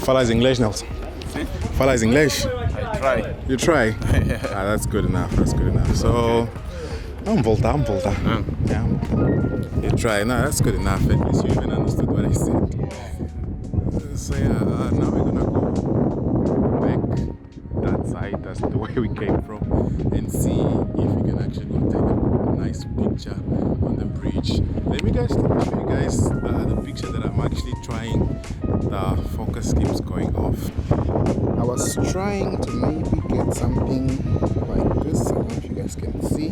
Falas inglês, Nelson? Sim. Falas inglês? I try. You try? Ah, that's good enough. That's good enough. So, vamos voltar. Yeah. You try. No, that's good enough. At least you even understood what I said. So yeah, now we're gonna go back that side. That's the way we came from, and see if we can actually go take a nice picture on the bridge. Let me show you guys the picture that I'm actually trying. The focus keeps going off. I was trying to maybe get something like this. I don't know if you guys can see,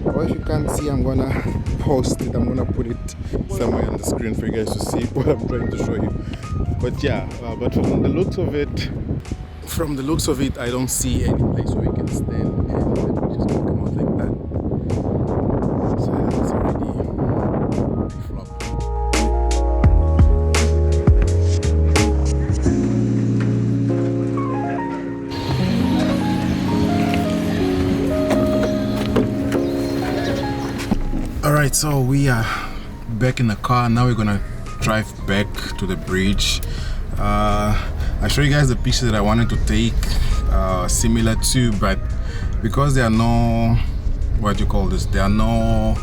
or if you can't see, I'm gonna post it. I'm gonna put it somewhere on the screen for you guys to see what I'm trying to show you. But yeah, but from the looks of it, I don't see any place where we can stand and the picture's gonna come out like that. So that's already a flop. Alright, so we are back in the car. Now we're gonna drive back to the bridge. I show you guys the picture that I wanted to take, similar to, but because there are no, what do you call this? There are no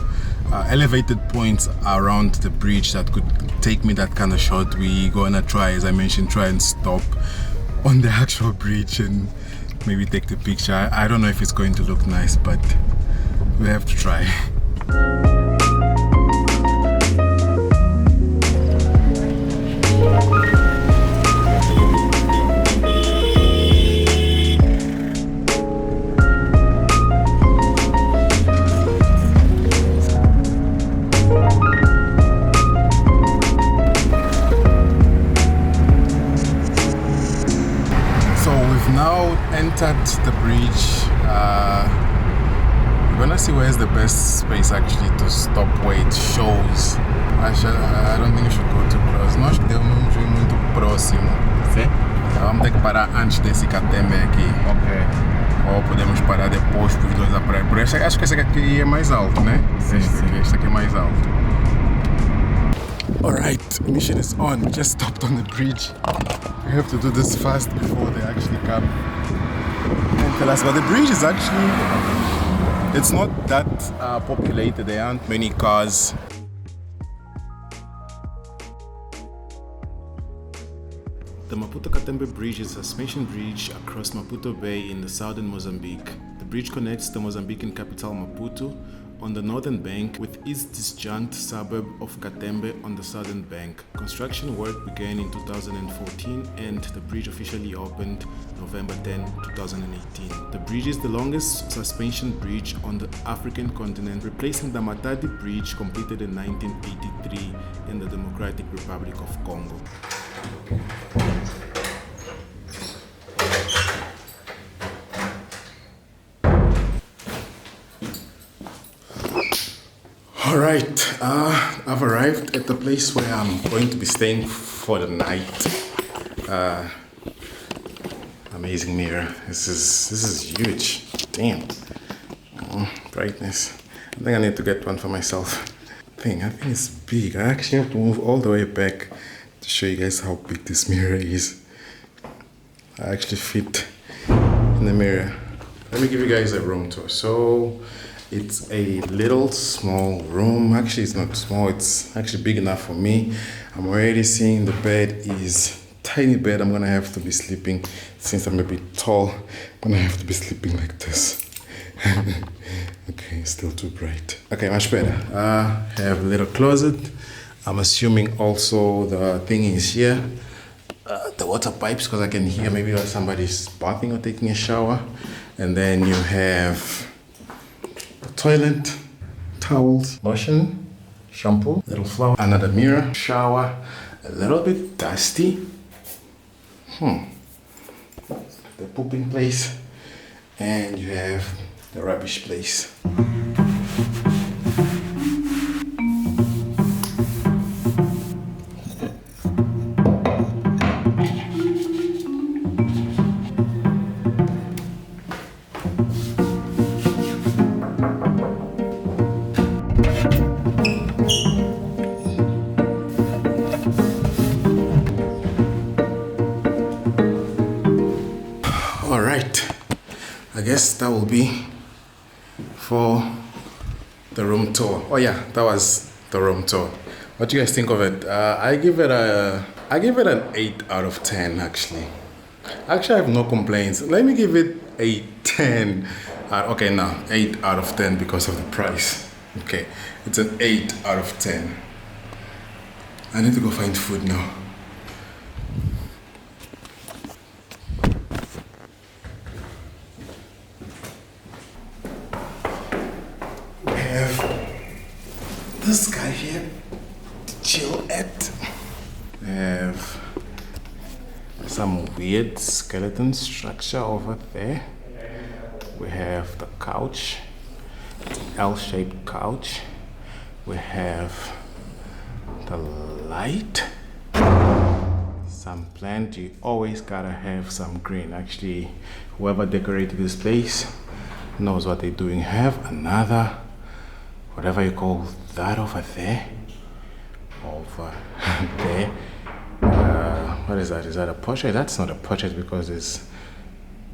elevated points around the bridge that could take me that kind of shot. We gonna try, as I mentioned, try and stop on the actual bridge and maybe take the picture. I don't know if it's going to look nice, but we have to try. Entered the bridge. We're gonna see where's the best space actually to stop where it shows. I don't think you should go too close. Nós temos muito próximo. Sim? Vamos ter que parar antes desse Gauteng aqui. Ok. Ou podemos parar depois para os dois a praia. Por esta, acho que esse aqui é mais alto, né? Sim. Este aqui é mais alto. Alright, mission is on. We just stopped on the bridge. We have to do this fast before they actually come and tell us. But the bridge is actually, it's not that populated. There aren't many cars. The Maputo-Katembe Bridge is a suspension bridge across Maputo Bay in the southern Mozambique. The bridge connects the Mozambican capital Maputo on the northern bank with its disjunct suburb of Katembe on the southern bank. Construction work began in 2014 and the bridge officially opened November 10, 2018. The bridge is the longest suspension bridge on the African continent, replacing the Matadi Bridge completed in 1983 in the Democratic Republic of Congo. Alright, I've arrived at the place where I'm going to be staying for the night. Amazing mirror. This is huge. Damn. Brightness. I think I need to get one for myself. I think it's big. I actually have to move all the way back to show you guys how big this mirror is. I actually fit in the mirror. Let me give you guys a room tour. So it's a little small room. Actually, it's not small. It's actually big enough for me. I'm already seeing the bed is tiny bed. I'm gonna have to be sleeping, since I'm a bit tall, I'm gonna have to be sleeping like this. Okay, still too bright. Okay, much better. Have a little closet. I'm assuming also the thing is here. The water pipes, because I can hear maybe somebody's bathing or taking a shower. And then you have toilet, towels, lotion, shampoo, little flower, another mirror, shower, a little bit dusty. The pooping place, and you have the rubbish place. I guess that will be for the room tour. Oh yeah, that was the room tour. What do you guys think of it? I give it an 8 out of 10 actually. Actually, I have no complaints. Let me give it a 10. Okay, no, 8 out of 10 because of the price. Okay, it's an 8 out of 10. I need to go find food now. We have this guy here to chill at. We have some weird skeleton structure over there. We have the couch, L-shaped couch. We have the light, some plant. You always gotta have some green. Actually, whoever decorated this place knows what they're doing. Have another, whatever you call that over there. Over there. What is that? Is that a portrait? That's not a portrait because there's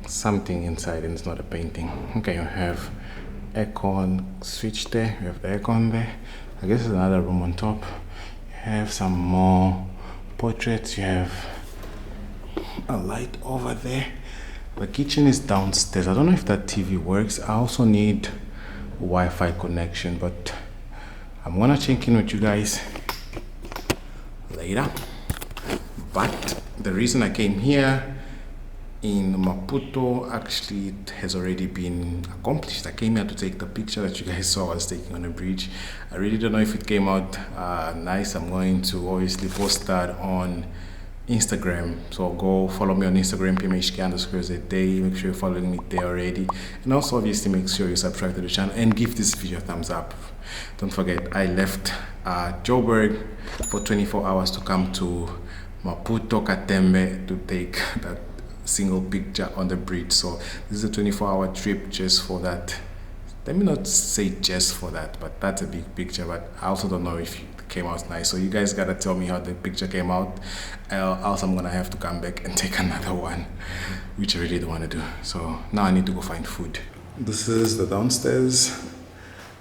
something inside and it's not a painting. Okay, you have aircon switch there. You have the aircon there. I guess there's another room on top. You have some more portraits. You have a light over there. The kitchen is downstairs. I don't know if that TV works. I also need Wi-Fi connection, but I'm gonna check in with you guys later. But the reason I came here in Maputo, actually it has already been accomplished. I came here to take the picture that you guys saw I was taking on the bridge. I really don't know if it came out nice. I'm going to obviously post that on Instagram, so go follow me on Instagram, pmhk_day. Make sure you're following me there already, and also obviously make sure you subscribe to the channel and give this video a thumbs up. Don't forget, I left Joburg for 24 hours to come to Maputo Katembe to take that single picture on the bridge. So this is a 24-hour trip just for that. Let me not say just for that, but that's a big picture. But I also don't know if it came out nice, so you guys gotta tell me how the picture came out. Else I'm gonna have to come back and take another one, which I really don't want to do. So now I need to go find food. This is the downstairs.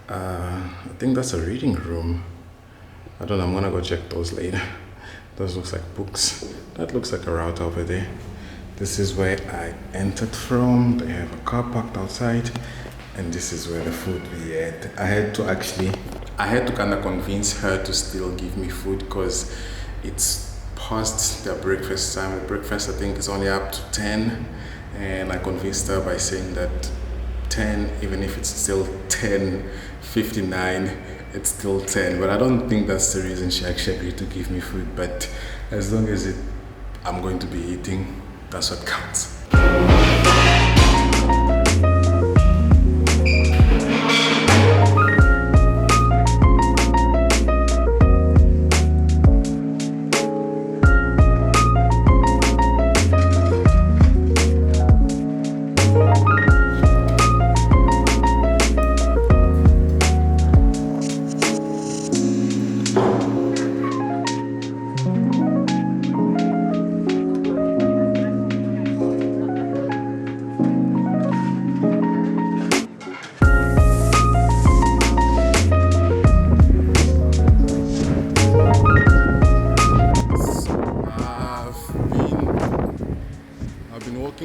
I think that's a reading room. I don't know, I'm gonna go check those later. Those looks like books. That looks like a router over there. This is where I entered from. They have a car parked outside, and this is where the food we had. I had to kind of convince her to still give me food because it's past their breakfast time. Breakfast I think is only up to 10, and I convinced her by saying that 10, even if it's still 10:59, it's still 10. But I don't think that's the reason she actually agreed to give me food. But as long as I'm going to be eating, that's what counts.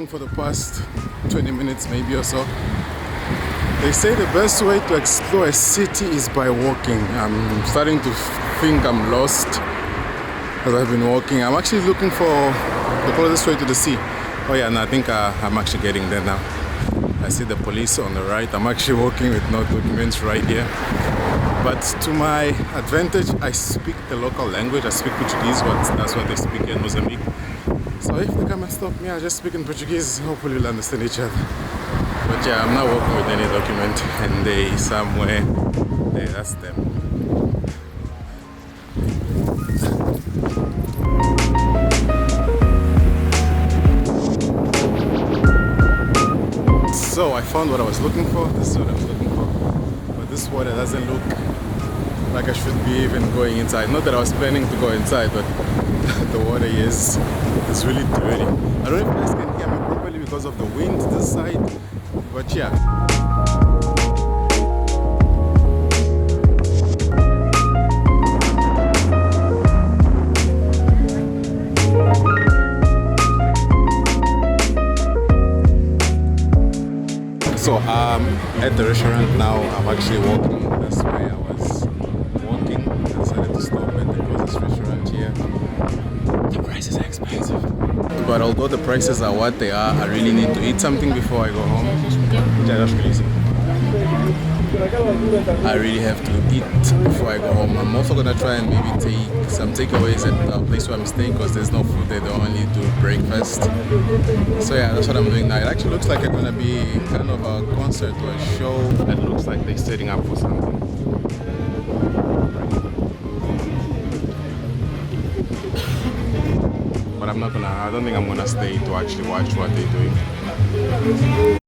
For the past 20 minutes maybe or so. They say the best way to explore a city is by walking. I'm starting to think I'm lost as I've been walking. I'm actually looking for the closest way to the sea. Oh yeah, and I think I'm actually getting there now. I see the police on the right. I'm actually walking with no documents right here. But to my advantage, I speak the local language. I speak Portuguese, but that's what they speak in Mozambique. So if they come and stop me, I just speak in Portuguese. Hopefully we'll understand each other. But yeah, I'm not walking with any document, and they somewhere there. That's them. So I found what I was looking for. This is what I was looking for. But this water doesn't look like I should be even going inside. Not that I was planning to go inside, but the water is really dirty. I don't know if you guys can hear me properly because of the wind this side. But yeah. So at the restaurant now. I'm actually walking. That's why I was walking. I decided to stop at the closest restaurant here. The prices are expensive. But although the prices are what they are, I really need to eat something before I go home. Which I just crazy. I really have to eat before I go home. I'm also gonna try and maybe take some takeaways at the place where I'm staying because there's no food there. They only do breakfast. So yeah, that's what I'm doing now. It actually looks like it's gonna be kind of a concert or a show. It looks like they're setting up for something. But I don't think I'm gonna stay to actually watch what they're doing.